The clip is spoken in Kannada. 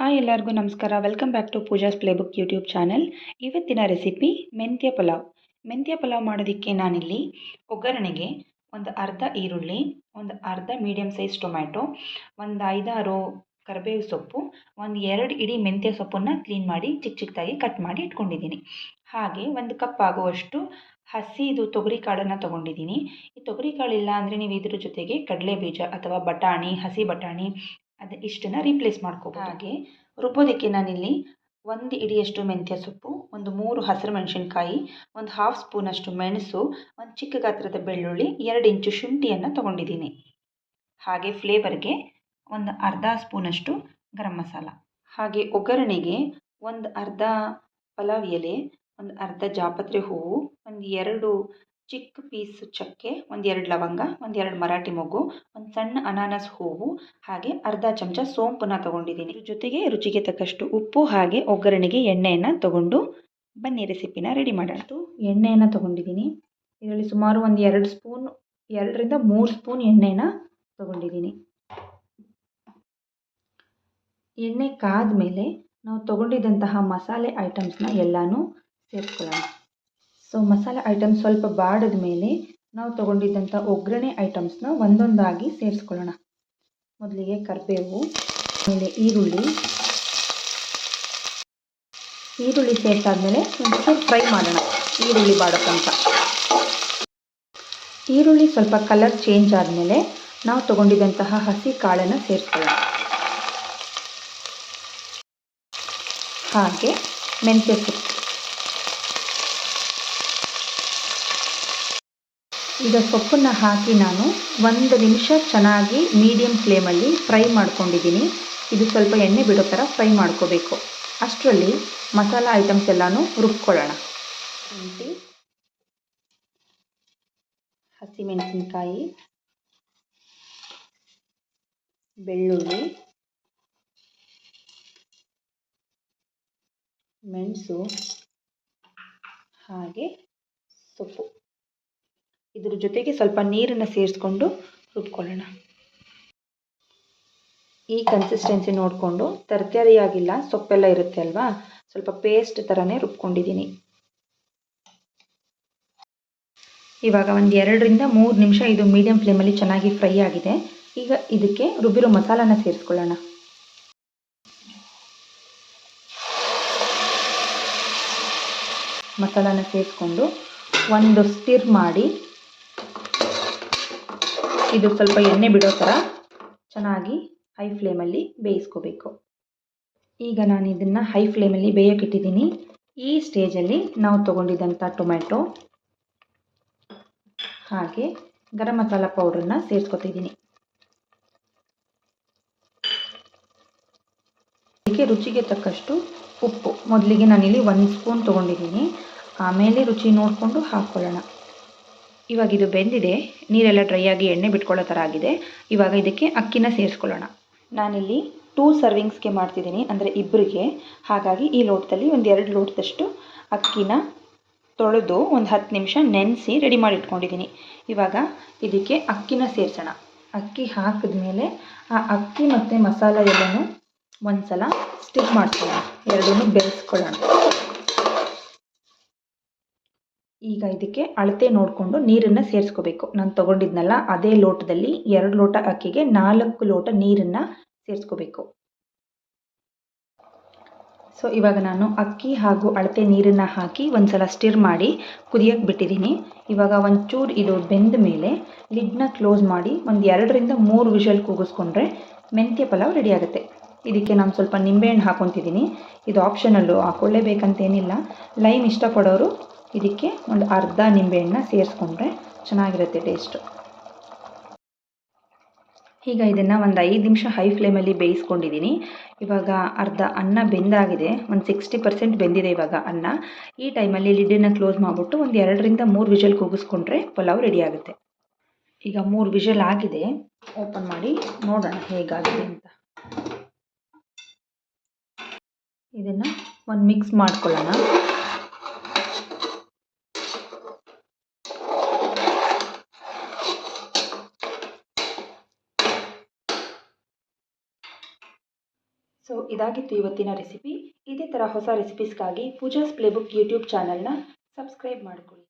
ಹಾಯ್ ಎಲ್ಲರಿಗೂ ನಮಸ್ಕಾರ. Welcome back to Pooja's playbook YouTube channel. ಇವತ್ತಿನ ರೆಸಿಪಿ ಮೆಂತ್ಯ ಪಲಾವ್. ಮೆಂತ್ಯ ಪಲಾವ್ ಮಾಡೋದಕ್ಕೆ ನಾನಿಲ್ಲಿ ಒಗ್ಗರಣೆಗೆ ಒಂದು ಅರ್ಧ ಈರುಳ್ಳಿ, ಒಂದು ಅರ್ಧ ಮೀಡಿಯಮ್ ಸೈಜ್ ಟೊಮ್ಯಾಟೊ, ಒಂದು 5-6 ಕರಿಬೇವು ಸೊಪ್ಪು, ಒಂದು 2 ಇಡೀ ಮೆಂತ್ಯ ಸೊಪ್ಪನ್ನು ಕ್ಲೀನ್ ಮಾಡಿ ಚಿಕ್ಕ ಚಿಕ್ಕದಾಗಿ ಕಟ್ ಮಾಡಿ ಇಟ್ಕೊಂಡಿದ್ದೀನಿ. ಹಾಗೆ 1 ಕಪ್ ಆಗುವಷ್ಟು ಹಸಿದು ತೊಗರಿ ಕಾಳನ್ನು ತೊಗೊಂಡಿದ್ದೀನಿ. ಈ ತೊಗರಿ ಕಾಳಿಲ್ಲ ಅಂದರೆ ನೀವು ಇದ್ರ ಜೊತೆಗೆ ಕಡಲೆ ಬೀಜ ಅಥವಾ ಬಟಾಣಿ, ಹಸಿ ಬಟಾಣಿ ಇಷ್ಟನ್ನು ರೀಪ್ಲೇಸ್ ಮಾಡ್ಕೋಬೋದು. ಹಾಗೆ ರುಬ್ಬೋದಕ್ಕೆ ನಾನಿಲ್ಲಿ 1 ಇಡಿಯಷ್ಟು ಮೆಂತ್ಯ ಸೊಪ್ಪು, ಒಂದು 3 ಹಸಿರು ಮೆಣಸಿನ್ಕಾಯಿ, ಒಂದು 1/2 ಸ್ಪೂನಷ್ಟು ಮೆಣಸು, ಒಂದು ಚಿಕ್ಕ ಗಾತ್ರದ ಬೆಳ್ಳುಳ್ಳಿ, 2 ಇಂಚು ಶುಂಠಿಯನ್ನು ತೊಗೊಂಡಿದ್ದೀನಿ. ಹಾಗೆ ಫ್ಲೇವರ್ಗೆ ಒಂದು ಅರ್ಧ ಸ್ಪೂನಷ್ಟು ಗರಂ ಮಸಾಲ. ಹಾಗೆ ಒಗ್ಗರಣೆಗೆ ಒಂದು ಅರ್ಧ ಪಲಾವ್ ಎಲೆ, ಒಂದು ಅರ್ಧ ಜಾಪತ್ರೆ ಹೂವು, ಒಂದು 2 ಚಿಕ್ಕ ಪೀಸ್ ಚಕ್ಕೆ, ಒಂದು 2 ಲವಂಗ, ಒಂದು 2 ಮರಾಠಿ ಮೊಗ್ಗು, ಒಂದು ಸಣ್ಣ ಅನಾನಸ್ ಹೂವು, ಹಾಗೆ ಅರ್ಧ ಚಮಚ ಸೋಂಪನ್ನು ತೊಗೊಂಡಿದ್ದೀನಿ. ಜೊತೆಗೆ ರುಚಿಗೆ ತಕ್ಕಷ್ಟು ಉಪ್ಪು, ಹಾಗೆ ಒಗ್ಗರಣೆಗೆ ಎಣ್ಣೆಯನ್ನು ತೊಗೊಂಡು ಬನ್ನಿ ರೆಸಿಪಿನ ರೆಡಿ ಮಾಡೋಣ. ಎಣ್ಣೆಯನ್ನು ತೊಗೊಂಡಿದ್ದೀನಿ. ಇದರಲ್ಲಿ ಸುಮಾರು ಒಂದು 2ರಿಂದ 3 ಸ್ಪೂನ್ ಎಣ್ಣೆನ ತೊಗೊಂಡಿದ್ದೀನಿ. ಎಣ್ಣೆ ಕಾದ ಮೇಲೆ ನಾವು ತೊಗೊಂಡಿದ್ದಂತಹ ಮಸಾಲೆ ಐಟಮ್ಸ್ನ ಎಲ್ಲನೂ ಸೇರಿಸ್ಕೊಳ್ಳೋಣ. ಸೊ ಮಸಾಲೆ ಐಟಮ್ಸ್ ಸ್ವಲ್ಪ ಬಾಡಿದ ಮೇಲೆ ನಾವು ತೊಗೊಂಡಿದ್ದಂಥ ಒಗ್ಗರಣೆ ಐಟಮ್ಸ್ನ ಒಂದೊಂದಾಗಿ ಸೇರಿಸ್ಕೊಳ್ಳೋಣ. ಮೊದಲಿಗೆ ಕರಿಬೇವು, ಆಮೇಲೆ ಈರುಳ್ಳಿ ಸೇರಿಸಾದ್ಮೇಲೆ ಒಂಚೂರು ಫ್ರೈ ಮಾಡೋಣ. ಈರುಳ್ಳಿ ಬಾಡೋಕ್ಕಂತ ಈರುಳ್ಳಿ ಸ್ವಲ್ಪ ಕಲರ್ ಚೇಂಜ್ ಆದಮೇಲೆ ನಾವು ತೊಗೊಂಡಿದ್ದಂತಹ ಹಸಿ ಕಾಳನ್ನು ಸೇರಿಸ್ಕೊಳ್ಳೋಣ. ಹಾಗೆ ಮೆಂತ್ಯ ಸೊಪ್ಪು. ಈಗ ಸೊಪ್ಪನ್ನು ಹಾಕಿ ನಾನು 1 ನಿಮಿಷ ಚೆನ್ನಾಗಿ ಮೀಡಿಯಮ್ ಫ್ಲೇಮಲ್ಲಿ ಫ್ರೈ ಮಾಡ್ಕೊಂಡಿದ್ದೀನಿ. ಇದು ಸ್ವಲ್ಪ ಎಣ್ಣೆ ಬಿಡೋ ಥರ ಫ್ರೈ ಮಾಡ್ಕೋಬೇಕು. ಅಷ್ಟರಲ್ಲಿ ಮಸಾಲ ಐಟಮ್ಸ್ ಎಲ್ಲನೂ ರುಬ್ಕೊಳ್ಳೋಣ. ಶುಂಠಿ, ಹಸಿಮೆಣಸಿನ್ಕಾಯಿ, ಬೆಳ್ಳುಳ್ಳಿ, ಮೆಣಸು, ಹಾಗೆ ಸೊಪ್ಪು. ಇದ್ರ ಜೊತೆಗೆ ಸ್ವಲ್ಪ ನೀರನ್ನು ಸೇರಿಸ್ಕೊಂಡು ರುಬ್ಕೊಳ್ಳೋಣ. ಈ ಕನ್ಸಿಸ್ಟೆನ್ಸಿ ನೋಡಿಕೊಂಡು ತರಕಾರಿಯಾಗಿಲ್ಲ, ಸೊಪ್ಪೆಲ್ಲ ಇರುತ್ತೆ ಅಲ್ವಾ, ಸ್ವಲ್ಪ ಪೇಸ್ಟ್ ಥರನೇ ರುಬ್ಕೊಂಡಿದ್ದೀನಿ. ಇವಾಗ ಒಂದು 2ರಿಂದ 3 ನಿಮಿಷ ಇದು ಮೀಡಿಯಮ್ ಫ್ಲೇಮಲ್ಲಿ ಚೆನ್ನಾಗಿ ಫ್ರೈ ಆಗಿದೆ. ಈಗ ಇದಕ್ಕೆ ರುಬ್ಬಿರೋ ಮಸಾಲಾನ ಸೇರಿಸ್ಕೊಳ್ಳೋಣ. ಮಸಾಲಾನ ಸೇರಿಸ್ಕೊಂಡು ಒಂದು ಸ್ಟಿರ್ ಮಾಡಿ ಇದು ಸ್ವಲ್ಪ ಎಣ್ಣೆ ಬಿಡೋ ಥರ ಚೆನ್ನಾಗಿ ಹೈ ಫ್ಲೇಮಲ್ಲಿ ಬೇಯಿಸ್ಕೋಬೇಕು. ಈಗ ನಾನು ಇದನ್ನು ಹೈ ಫ್ಲೇಮಲ್ಲಿ ಬೇಯೋಕ್ಕಿಟ್ಟಿದ್ದೀನಿ. ಈ ಸ್ಟೇಜಲ್ಲಿ ನಾವು ತೊಗೊಂಡಿದ್ದಂಥ ಟೊಮ್ಯಾಟೊ ಹಾಗೆ ಗರಂ ಮಸಾಲ ಪೌಡ್ರನ್ನ ಸೇರಿಸ್ಕೊತಿದ್ದೀನಿ. ಇದಕ್ಕೆ ರುಚಿಗೆ ತಕ್ಕಷ್ಟು ಉಪ್ಪು. ಮೊದಲಿಗೆ ನಾನಿಲ್ಲಿ 1 ಸ್ಪೂನ್ ತೊಗೊಂಡಿದ್ದೀನಿ, ಆಮೇಲೆ ರುಚಿ ನೋಡಿಕೊಂಡು ಹಾಕ್ಕೊಳ್ಳೋಣ. ಇವಾಗ ಇದು ಬೆಂದಿದೆ, ನೀರೆಲ್ಲ ಡ್ರೈ ಆಗಿ ಎಣ್ಣೆ ಬಿಟ್ಕೊಳ್ಳೋ ಥರ ಆಗಿದೆ. ಇವಾಗ ಇದಕ್ಕೆ ಅಕ್ಕಿನ ಸೇರಿಸ್ಕೊಳ್ಳೋಣ. ನಾನಿಲ್ಲಿ 2 ಸರ್ವಿಂಗ್ಸ್ಗೆ ಮಾಡ್ತಿದ್ದೀನಿ, ಅಂದರೆ ಇಬ್ಬರಿಗೆ. ಹಾಗಾಗಿ ಈ ಲೋಟದಲ್ಲಿ ಒಂದು 2 ಲೋಟದಷ್ಟು ಅಕ್ಕಿನ ತೊಳೆದು ಒಂದು 10 ನಿಮಿಷ ನೆನೆಸಿ ರೆಡಿ ಮಾಡಿ ಇಟ್ಕೊಂಡಿದ್ದೀನಿ. ಇವಾಗ ಇದಕ್ಕೆ ಅಕ್ಕಿನ ಸೇರಿಸೋಣ. ಅಕ್ಕಿ ಹಾಕಿದ್ಮೇಲೆ ಆ ಅಕ್ಕಿ ಮತ್ತು ಮಸಾಲ ಎಲ್ಲನೂ ಒಂದು ಸಲ ಸ್ಟಿಕ್ ಮಾಡ್ಕೊಳ್ಳೋಣ, ಎರಡನ್ನೂ ಬೆರೆಸ್ಕೊಳ್ಳೋಣ. ಈಗ ಇದಕ್ಕೆ ಅಳತೆ ನೋಡಿಕೊಂಡು ನೀರನ್ನು ಸೇರಿಸ್ಕೋಬೇಕು. ನಾನು ತೊಗೊಂಡಿದ್ನಲ್ಲ ಅದೇ ಲೋಟದಲ್ಲಿ 2 ಲೋಟ ಅಕ್ಕಿಗೆ 4 ಲೋಟ ನೀರನ್ನು ಸೇರಿಸ್ಕೋಬೇಕು. ಸೊ ಇವಾಗ ನಾನು ಅಕ್ಕಿ ಹಾಗೂ ಅಳತೆ ನೀರನ್ನು ಹಾಕಿ ಒಂದು ಸಲ ಸ್ಟಿರ್ ಮಾಡಿ ಕುದಿಯೋಕ್ಕೆ ಬಿಟ್ಟಿದ್ದೀನಿ. ಇವಾಗ ಒಂಚೂರು ಇದು ಬೆಂದ ಮೇಲೆ ಲಿಡ್ನ ಕ್ಲೋಸ್ ಮಾಡಿ ಒಂದು 2ರಿಂದ 3 ವಿಷಲ್ ಕೂಗಿಸ್ಕೊಂಡ್ರೆ ಮೆಂತ್ಯ ಪಲಾವ್ ರೆಡಿ ಆಗುತ್ತೆ. ಇದಕ್ಕೆ ನಾನು ಸ್ವಲ್ಪ ನಿಂಬೆಹಣ್ಣು ಹಾಕ್ಕೊತಿದ್ದೀನಿ. ಇದು ಆಪ್ಷನಲ್ಲು, ಹಾಕ್ಕೊಳ್ಳೇಬೇಕಂತೇನಿಲ್ಲ. ಲೈಮ್ ಇಷ್ಟಪಡೋರು ಇದಕ್ಕೆ ಒಂದು ಅರ್ಧ ನಿಂಬೆಹಣ್ಣನ್ನ ಸೇರಿಸ್ಕೊಂಡ್ರೆ ಚೆನ್ನಾಗಿರುತ್ತೆ ಟೇಸ್ಟು. ಈಗ ಇದನ್ನು ಒಂದು 5 ನಿಮಿಷ ಹೈ ಫ್ಲೇಮಲ್ಲಿ ಬೇಯಿಸ್ಕೊಂಡಿದ್ದೀನಿ. ಇವಾಗ ಅರ್ಧ ಅನ್ನ ಬೆಂದಾಗಿದೆ, ಒಂದು 60% ಬೆಂದಿದೆ ಇವಾಗ ಅನ್ನ. ಈ ಟೈಮಲ್ಲಿ ಲಿಡ್ಡನ್ನು ಕ್ಲೋಸ್ ಮಾಡಿಬಿಟ್ಟು ಒಂದು 2ರಿಂದ 3 ವಿಷಲ್ ಕೂಗಿಸ್ಕೊಂಡ್ರೆ ಪಲಾವ್ ರೆಡಿ ಆಗುತ್ತೆ. ಈಗ 3 ವಿಷಲ್ ಆಗಿದೆ, ಓಪನ್ ಮಾಡಿ ನೋಡೋಣ ಹೇಗಾಗಿದೆ ಅಂತ. ಇದನ್ನು ಒಂದು ಮಿಕ್ಸ್ ಮಾಡ್ಕೊಳ್ಳೋಣ. ಸೊ ಸೊ ಇದಾಗಿತ್ತು ಇವತ್ತಿನ ರೆಸಿಪಿ. ಇದೇ ಥರ ಹೊಸ ರೆಸಿಪೀಸ್ಗಾಗಿ ಪೂಜಾಸ್ ಪ್ಲೇಬುಕ್ ಯೂಟ್ಯೂಬ್ ಚಾನಲ್ನ ಸಬ್ಸ್ಕ್ರೈಬ್ ಮಾಡಿಕೊಳ್ಳಿ.